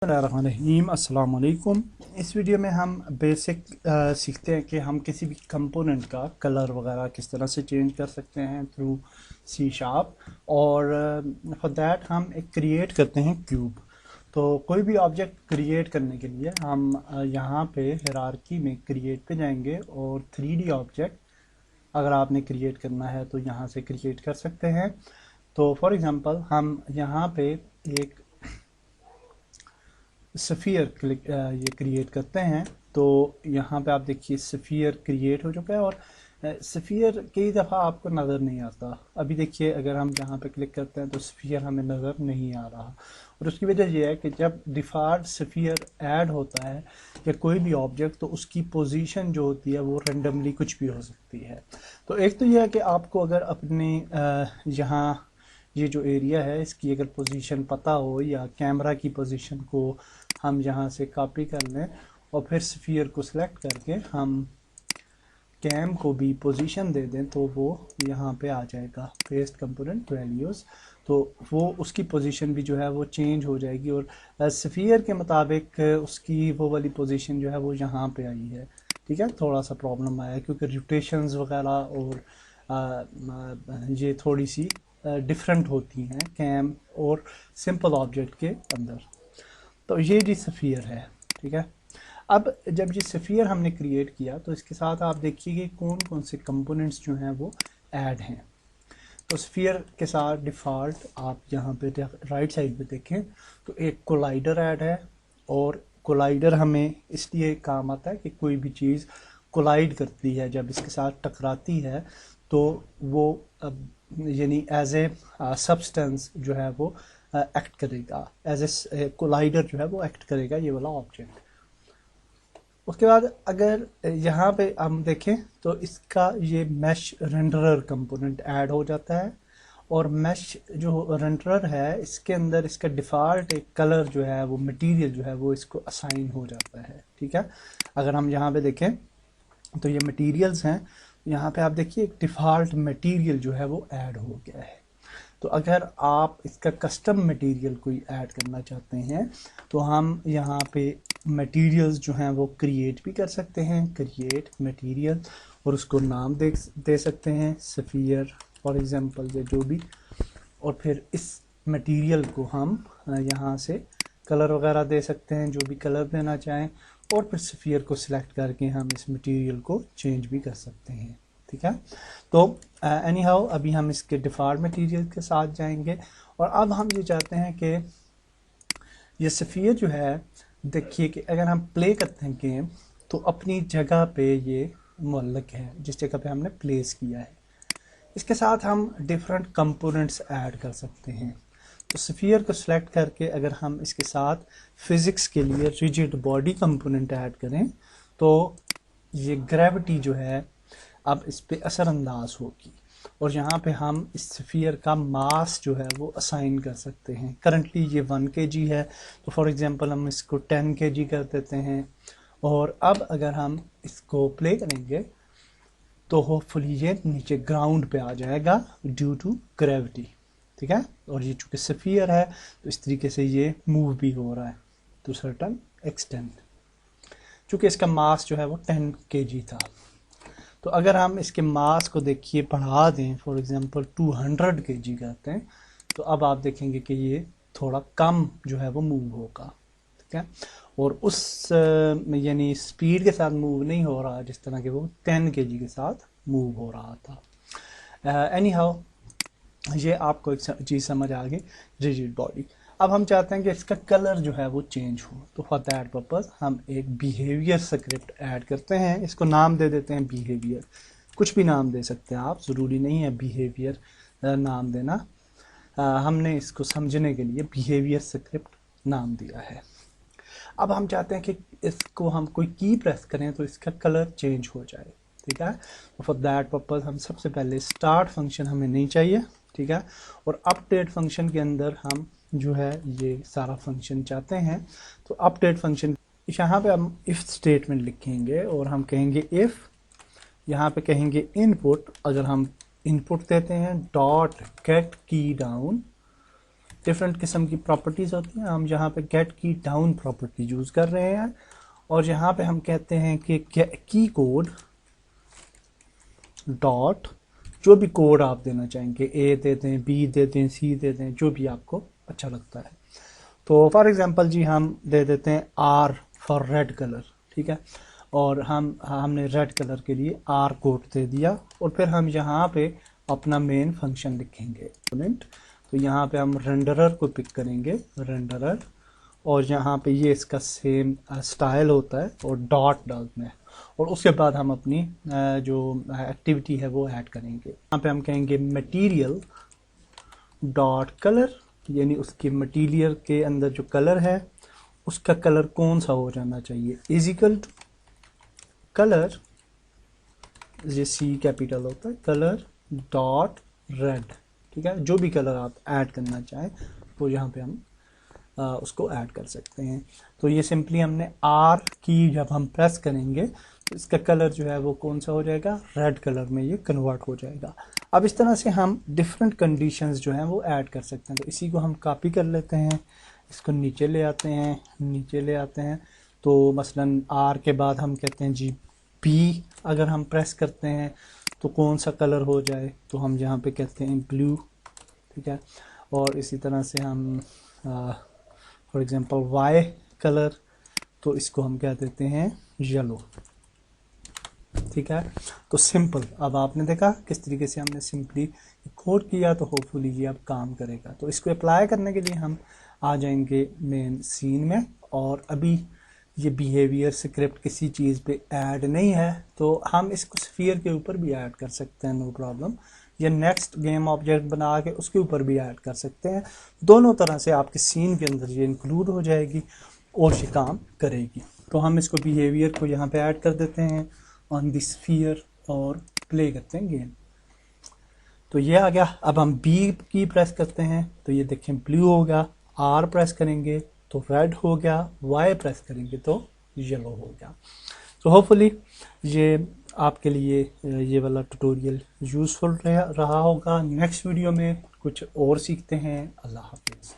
रहीम अस्सलाम वालेकुम। इस वीडियो में हम बेसिक सीखते हैं कि हम किसी भी कंपोनेंट का कलर वगैरह किस तरह से चेंज कर सकते हैं थ्रू सी शार्प। और फॉर दैट हम एक क्रिएट करते हैं क्यूब। तो कोई भी ऑब्जेक्ट क्रिएट करने के लिए हम यहाँ पे हायरार्की में क्रिएट पे जाएंगे और 3D ऑब्जेक्ट अगर आपने क्रिएट करना है तो यहाँ से क्रिएट कर सकते हैं। तो फॉर एग्ज़ाम्पल हम यहाँ पे एक सफ़ियर ये क्रिएट करते हैं। तो यहाँ पे आप देखिए सफ़ियर क्रिएट हो चुका है और सफ़ियर कई दफ़ा आपको नज़र नहीं आता। अभी देखिए अगर हम यहाँ पे क्लिक करते हैं तो सफ़ियर हमें नज़र नहीं आ रहा और उसकी वजह यह है कि जब डिफ़ॉल्ट सफ़ियर ऐड होता है या कोई भी ऑब्जेक्ट तो उसकी पोजीशन जो होती है वो रेंडमली कुछ भी हो सकती है। तो एक तो यह है कि आपको अगर अपने यहाँ ये जो एरिया है इसकी अगर पोजीशन पता हो या कैमरा की पोजीशन को हम यहाँ से कॉपी कर लें और फिर स्फीयर को सिलेक्ट करके हम कैम को भी पोजीशन दे दें तो वो यहाँ पे आ जाएगा पेस्ट कंपोनेंट वैल्यूज़। तो वो उसकी पोजीशन भी जो है वो चेंज हो जाएगी और स्फीयर के मुताबिक उसकी वो वाली पोजीशन जो है वो यहाँ पे आई है। ठीक है, थोड़ा सा प्रॉब्लम आया क्योंकि रोटेशंस वगैरह और ये थोड़ी सी डिफरेंट होती हैं कैम और सिंपल ऑब्जेक्ट के अंदर। तो ये जी सफ़ियर है। ठीक है, अब जब ये सफ़ियर हमने क्रिएट किया तो इसके साथ आप देखिए कि कौन कौन से कंपोनेंट्स जो हैं वो ऐड हैं। तो सफ़ियर के साथ डिफ़ॉल्ट आप यहाँ पे राइट साइड पे देखें तो एक कोलाइडर ऐड है। और कोलाइडर हमें इसलिए काम आता है कि कोई भी चीज़ कोलाइड करती है, जब इसके साथ टकराती है तो वो यानी एज ए सब्सटेंस जो है वो एक्ट करेगा, एज ए कोलाइडर जो है वो एक्ट करेगा ये वाला ऑब्जेक्ट। उसके बाद अगर यहाँ पे हम देखें तो इसका ये मैश रेंडरर कंपोनेंट ऐड हो जाता है और मैश जो रेंडरर है इसके अंदर इसका डिफ़ॉल्ट एक कलर जो है वो मटेरियल जो है वो इसको असाइन हो जाता है। ठीक है, अगर हम यहाँ पे देखें तो ये मटेरियल्स हैं, यहाँ पे आप देखिए एक डिफ़ॉल्ट मटेरियल जो है वो ऐड हो गया है। तो अगर आप इसका कस्टम मटेरियल कोई ऐड करना चाहते हैं तो हम यहाँ पे मटेरियल्स जो हैं वो क्रिएट भी कर सकते हैं, क्रिएट मटेरियल, और उसको नाम दे सकते हैं सफ़ियर फॉर एग्ज़ाम्पल या जो भी। और फिर इस मटेरियल को हम यहाँ से कलर वगैरह दे सकते हैं, जो भी कलर देना चाहें, और फिर सफ़ियर को सिलेक्ट करके हम इस मटेरियल को चेंज भी कर सकते हैं। ठीक है, तो एनी हाउ अभी हम इसके डिफ़ॉल्ट मटेरियल के साथ जाएंगे और अब हम ये चाहते हैं कि ये सफ़ियर जो है देखिए कि अगर हम प्ले करते हैं गेम तो अपनी जगह पे ये मुअल्लक है जिस जगह पे हमने प्लेस किया है। इसके साथ हम डिफरेंट कंपोनेंट्स ऐड कर सकते हैं। तो सफ़ियर को सिलेक्ट करके अगर हम इसके साथ फिज़िक्स के लिए रिजिड बॉडी कंपोनेंट ऐड करें तो ये ग्रेविटी जो है अब इस पे असरअंदाज होगी और यहाँ पे हम इस सफ़ियर का मास जो है वो असाइन कर सकते हैं। करंटली ये 1 kg है तो फॉर एग्जांपल हम इसको 10 kg कर देते हैं। और अब अगर हम इसको प्ले करेंगे तो होपफुली ये नीचे ग्राउंड पे आ जाएगा ड्यू टू ग्रेविटी। ठीक है, और ये चूँकि सफ़ियर है तो इस तरीके से ये मूव भी हो रहा है टू सर्टन एक्सटेंट, चूँकि इसका मास जो है वो 10 kg था। तो अगर हम इसके मास को देखिए बढ़ा दें, फॉर एग्जांपल 200 kg करते हैं, तो अब आप देखेंगे कि ये थोड़ा कम जो है वो मूव होगा। ठीक है, और उस यानी स्पीड के साथ मूव नहीं हो रहा जिस तरह के वो 10 kg के साथ मूव हो रहा था। एनी हाउ ये आपको एक चीज़ समझ आ गई, रिजिड बॉडी। अब हम चाहते हैं कि इसका कलर जो है वो चेंज हो, तो फॉर दैट पर्पज़ हम एक बिहेवियर स्क्रिप्ट ऐड करते हैं। इसको नाम दे देते हैं बिहेवियर, कुछ भी नाम दे सकते हैं आप, ज़रूरी नहीं है बिहेवियर नाम देना। हमने इसको समझने के लिए बिहेवियर स्क्रिप्ट नाम दिया है। अब हम चाहते हैं कि इसको हम कोई की प्रेस करें तो इसका कलर चेंज हो जाए। ठीक है, तो फॉर दैट पर्पज़ हम सबसे पहले स्टार्ट फंक्शन हमें नहीं चाहिए। ठीक है, और अपडेट फंक्शन के अंदर हम जो है ये सारा फंक्शन चाहते हैं। तो अपडेट फंक्शन यहाँ पे हम इफ़ स्टेटमेंट लिखेंगे और हम कहेंगे इफ़, यहाँ पे कहेंगे इनपुट, अगर हम इनपुट देते हैं डॉट गेट की डाउन डिफरेंट किस्म की प्रॉपर्टीज़ होती हैं। हम यहाँ पे गेट की डाउन प्रॉपर्टी यूज़ कर रहे हैं और यहाँ पे हम कहते हैं कि की कोड डॉट, जो भी कोड आप देना चाहेंगे, ए दे दें, बी दे दें, सी दे दें, जो भी आपको अच्छा लगता है। तो फॉर एग्जांपल जी हम दे देते हैं आर फॉर रेड कलर, ठीक है, और हमने रेड कलर के लिए आर कोड दे दिया और फिर हम यहाँ पे अपना मेन फंक्शन लिखेंगे। तो यहाँ पे हम रेंडरर को पिक करेंगे, रेंडरर, और यहाँ पे ये इसका सेम स्टाइल होता है और डॉट डालना है और उसके बाद हम अपनी जो एक्टिविटी है वो ऐड करेंगे। यहाँ पे हम कहेंगे मटेरियल डॉट कलर, यानी उसके मटेरियल के अंदर जो कलर है उसका कलर कौन सा हो जाना चाहिए, इज इक्वल टू कलर, ये सी कैपिटल होता है, कलर डॉट रेड, ठीक है। जो भी कलर आप ऐड करना चाहें तो यहाँ पे हम उसको ऐड कर सकते हैं। तो ये सिंपली हमने आर की जब हम प्रेस करेंगे तो इसका कलर जो है वो कौन सा हो जाएगा, रेड कलर में ये कन्वर्ट हो जाएगा। अब इस तरह से हम डिफरेंट कंडीशंस जो हैं वो ऐड कर सकते हैं। तो इसी को हम कॉपी कर लेते हैं, इसको नीचे ले आते हैं, नीचे ले आते हैं। तो मसलन आर के बाद हम कहते हैं जी बी अगर हम प्रेस करते हैं तो कौन सा कलर हो जाए, तो हम यहाँ पे कहते हैं ब्लू, ठीक है। और इसी तरह से हम फॉर एग्जांपल वाई कलर, तो इसको हम क्या देते हैं येलो, ठीक है। तो सिंपल, अब आपने देखा किस तरीके से हमने सिंपली कोड किया, तो होपफुली ये अब काम करेगा। तो इसको अप्लाई करने के लिए हम आ जाएंगे मेन सीन में, और अभी ये बिहेवियर स्क्रिप्ट किसी चीज़ पे ऐड नहीं है तो हम इसको स्फीयर के ऊपर भी ऐड कर सकते हैं, नो प्रॉब्लम, या नेक्स्ट गेम ऑब्जेक्ट बना के उसके ऊपर भी ऐड कर सकते हैं। दोनों तरह से आपके सीन के अंदर ये इंक्लूड हो जाएगी और ये काम करेगी। तो हम इसको बिहेवियर को यहाँ पे ऐड कर देते हैं ऑन द स्फीयर और प्ले करते हैं गेम। तो ये आ गया। अब हम बी की प्रेस करते हैं तो ये देखें ब्लू होगा, आर प्रेस करेंगे तो रेड हो गया, वाई प्रेस करेंगे तो येलो हो गया। तो होपफुली ये आपके लिए ये वाला ट्यूटोरियल यूज़फुल रहा होगा। नेक्स्ट वीडियो में कुछ और सीखते हैं। अल्लाह हाफिज़।